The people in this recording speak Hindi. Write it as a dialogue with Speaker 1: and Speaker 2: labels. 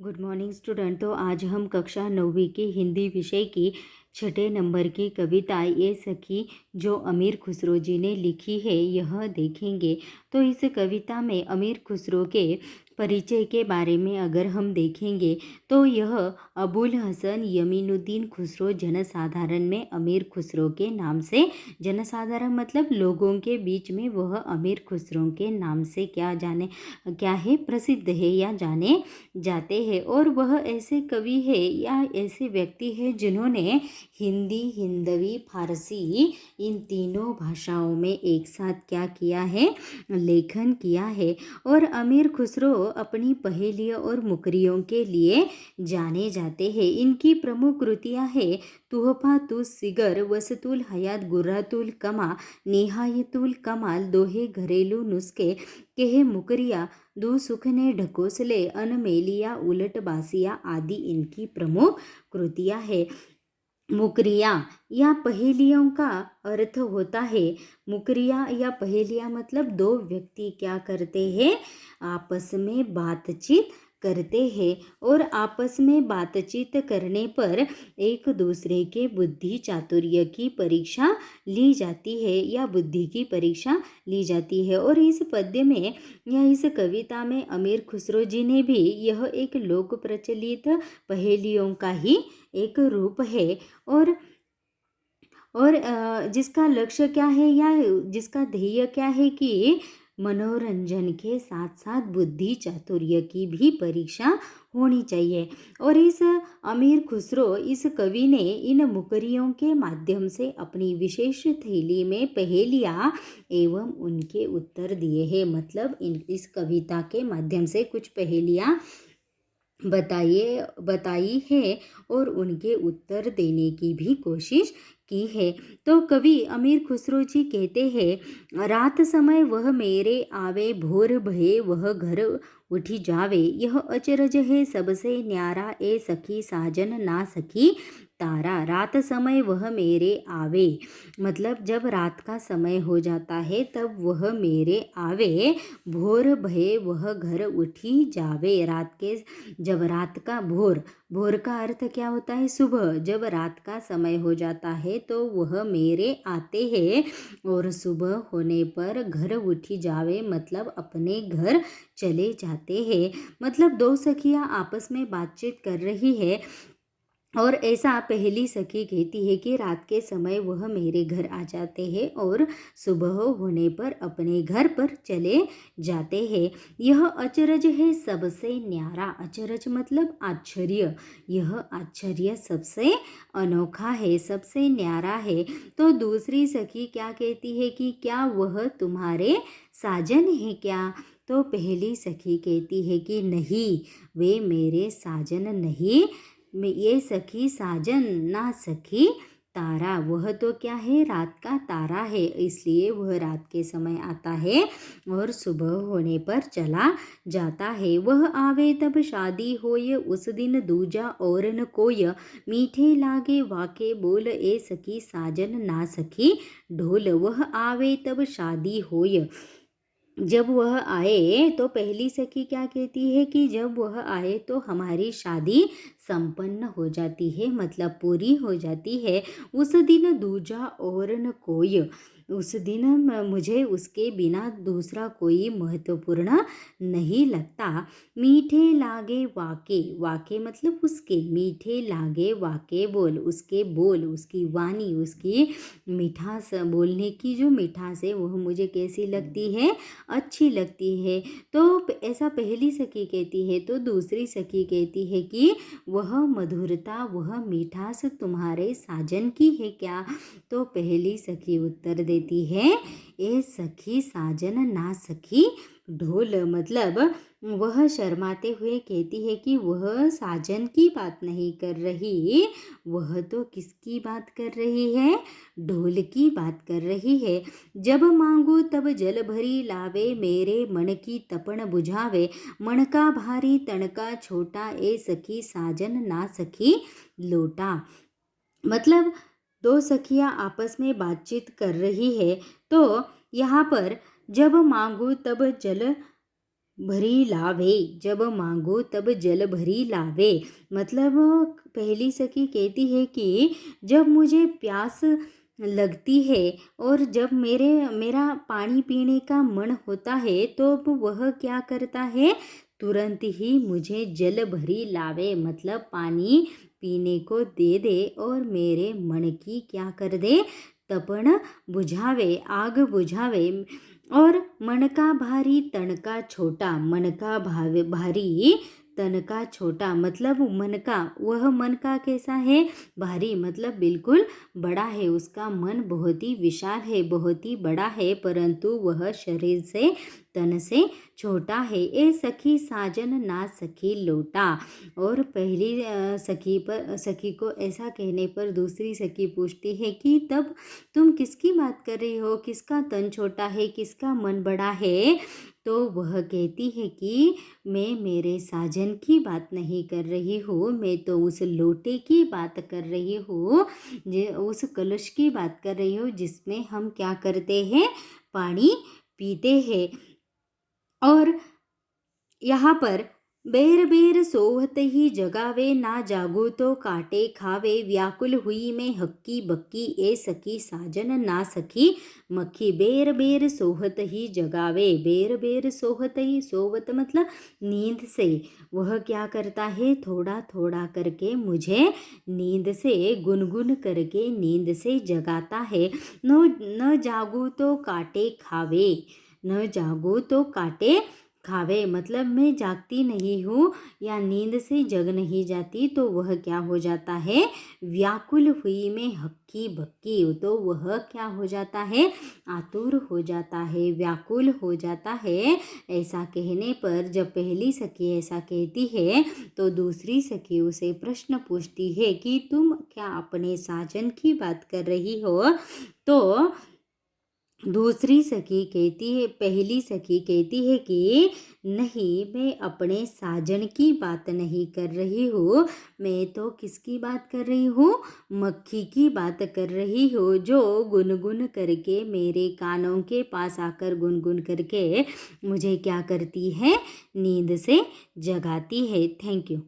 Speaker 1: Good morning student. तो आज हम कक्षा 9वीं की हिंदी विषय की 6 नंबर की कविता ये सखी जो अमीर खुसरो जी ने लिखी है यह देखेंगे। तो इस कविता में अमीर खुसरो के परिचय के बारे में अगर हम देखेंगे तो यह अबुल हसन यमीनुद्दीन खुसरो जनसाधारण में अमीर खुसरो के नाम से, जनसाधारण मतलब लोगों के बीच में, वह अमीर खुसरो के नाम से क्या है प्रसिद्ध है या जाने जाते हैं। और वह ऐसे कवि है या ऐसे व्यक्ति है जिन्होंने हिंदी, हिंदवी, फारसी इन तीनों भाषाओं में एक साथ क्या किया है, लेखन किया है। और अमीर खुसरो अपनी पहेलियों और मुकरियों के लिए जाने जाते हैं। इनकी प्रमुख कृतियाँ हैं तुहफा तुस सिगर, वसतुल हयात, गुर्रातुल कमा, निहायतुल कमाल, दोहे घरेलू नुस्खे, केह मुकरिया, दो सुख ने ढकोसले, अनमेलिया, उलट बासिया आदि इनकी प्रमुख कृतियाँ है। मुकरिया या पहेलियों का अर्थ होता है, मुकरिया या पहेलियाँ मतलब दो व्यक्ति क्या करते हैं, आपस में बातचीत करते हैं और आपस में बातचीत करने पर एक दूसरे के बुद्धि चातुर्य की परीक्षा ली जाती है या बुद्धि की परीक्षा ली जाती है। और इस पद्य में या इस कविता में अमीर खुसरो जी ने भी यह एक लोक प्रचलित पहेलियों का ही एक रूप है और जिसका लक्ष्य क्या है या जिसका ध्येय क्या है कि मनोरंजन के साथ साथ बुद्धि चातुर्य की भी परीक्षा होनी चाहिए। और इस अमीर खुसरो, इस कवि ने इन मुकरियों के माध्यम से अपनी विशेष थैली में पहेलियाँ एवं उनके उत्तर दिए हैं। मतलब इस कविता के माध्यम से कुछ पहेलियाँ बताई है और उनके उत्तर देने की भी कोशिश की है। तो कवि अमीर खुसरो जी कहते हैं, रात समय वह मेरे आवे, भोर भये वह घर उठी जावे, यह अचरज है सबसे न्यारा, ए सखी साजन ना सखी तारा। रात समय वह मेरे आवे मतलब जब रात का समय हो जाता है तब वह मेरे आवे, भोर भये वह घर उठी जावे। जब रात का भोर का अर्थ क्या होता है, सुबह। जब रात का समय हो जाता है तो वह मेरे आते हैं और सुबह होने पर घर उठी जावे मतलब अपने घर चले जाते हैं। मतलब दो सखियां आपस में बातचीत कर रही है और ऐसा पहली सखी कहती है कि रात के समय वह मेरे घर आ जाते हैं और सुबह होने पर अपने घर पर चले जाते हैं। यह अचरज है सबसे न्यारा, अचरज मतलब आश्चर्य, यह आश्चर्य सबसे अनोखा है, सबसे न्यारा है। तो दूसरी सखी क्या कहती है कि क्या वह तुम्हारे साजन है क्या? तो पहली सखी कहती है कि नहीं, वे मेरे साजन नहीं, ये सखी साजन ना सखी तारा। वह तो क्या है, रात का तारा है, इसलिए वह रात के समय आता है और सुबह होने पर चला जाता है। वह आवे तब शादी होय, उस दिन दूजा और न कोय, मीठे लागे वाके बोल, ए सखी साजन ना सखी ढोल। वह आवे तब शादी होय, जब वह आए तो पहली सखी क्या कहती है कि जब वह आए तो हमारी शादी संपन्न हो जाती है, मतलब पूरी हो जाती है। उस दिन दूजा और न कोई, उस दिन मुझे उसके बिना दूसरा कोई महत्वपूर्ण नहीं लगता। मीठे लागे वाके, वाके मतलब उसके, मीठे लागे वाके बोल, उसके बोल, उसकी वाणी, उसकी मिठास, बोलने की जो मिठास है वह मुझे कैसी लगती है, अच्छी लगती है। तो ऐसा पहली सखी कहती है। तो दूसरी सखी कहती है कि वह मधुरता, वह मिठास तुम्हारे साजन की है क्या? तो पहली सखी उत्तर देती है, ए सखी साजन ना सखी ढोल। मतलब वह शर्माते हुए कहती है कि वह साजन की बात नहीं कर रही, वह तो किसकी बात कर रही है, ढोल की बात कर रही है। जब मांगू तब जल भरी लावे, मेरे मन की तपन बुझावे, मन का भारी तणका छोटा, ए सखी साजन ना सखी लोटा। मतलब दो सखियां आपस में बातचीत कर रही है। तो यहाँ पर जब मांगू तब जल भरी लावे, जब मांगो तब जल भरी लावे। मतलब पहली सखी कहती है कि जब मुझे प्यास लगती है और जब मेरा पानी पीने का मन होता है तो अब वह क्या करता है, तुरंत ही मुझे जल भरी लावे, मतलब पानी पीने को दे दे और मेरे मन की क्या कर दे, तपन बुझावे, आग बुझावे। और मन का भारी तन का छोटा, मन का भारी तन का छोटा, मतलब मन का, वह मन का कैसा है, भारी मतलब बिल्कुल बड़ा है, उसका मन बहुत ही विशाल है, बहुत ही बड़ा है, परंतु वह शरीर से, तन से छोटा है। ए सखी साजन ना सखी लोटा। और पहली सखी को ऐसा कहने पर दूसरी सखी पूछती है कि तब तुम किसकी बात कर रही हो, किसका तन छोटा है, किसका मन बड़ा है। तो वह कहती है कि मैं मेरे साजन की बात नहीं कर रही हूँ, मैं तो उस लोटे की बात कर रही हूँ, उस कलश की बात कर रही हूँ जिसमें हम क्या करते हैं, पानी पीते हैं। और यहाँ पर बेर बेर सोहत ही जगावे, ना जागो तो काटे खावे, व्याकुल हुई मैं हक्की बक्की, ए सखी साजन ना सखी मक्खी। बेर बेर सोहत ही जगावे, बेर बेर सोहत ही, सोवत मतलब नींद से, वह क्या करता है, थोड़ा थोड़ा करके मुझे नींद से, गुनगुन करके नींद से जगाता है। न जागो तो काटे खावे, न जागो तो काटे खावे, मतलब मैं जागती नहीं हूँ या नींद से जग नहीं जाती, तो वह क्या हो जाता है, व्याकुल हुई में हक्की बक्की, तो वह क्या हो जाता है, आतुर हो जाता है, व्याकुल हो जाता है। ऐसा कहने पर जब पहली सखी ऐसा कहती है तो दूसरी सखी उसे प्रश्न पूछती है कि तुम क्या अपने साजन की बात कर रही हो। तो दूसरी सखी कहती है, पहली सखी कहती है कि नहीं, मैं अपने साजन की बात नहीं कर रही हूँ, मैं तो किसकी बात कर रही हूँ, मक्खी की बात कर रही हूँ, जो गुनगुन करके मेरे कानों के पास आकर गुनगुन करके मुझे क्या करती है, नींद से जगाती है। Thank you.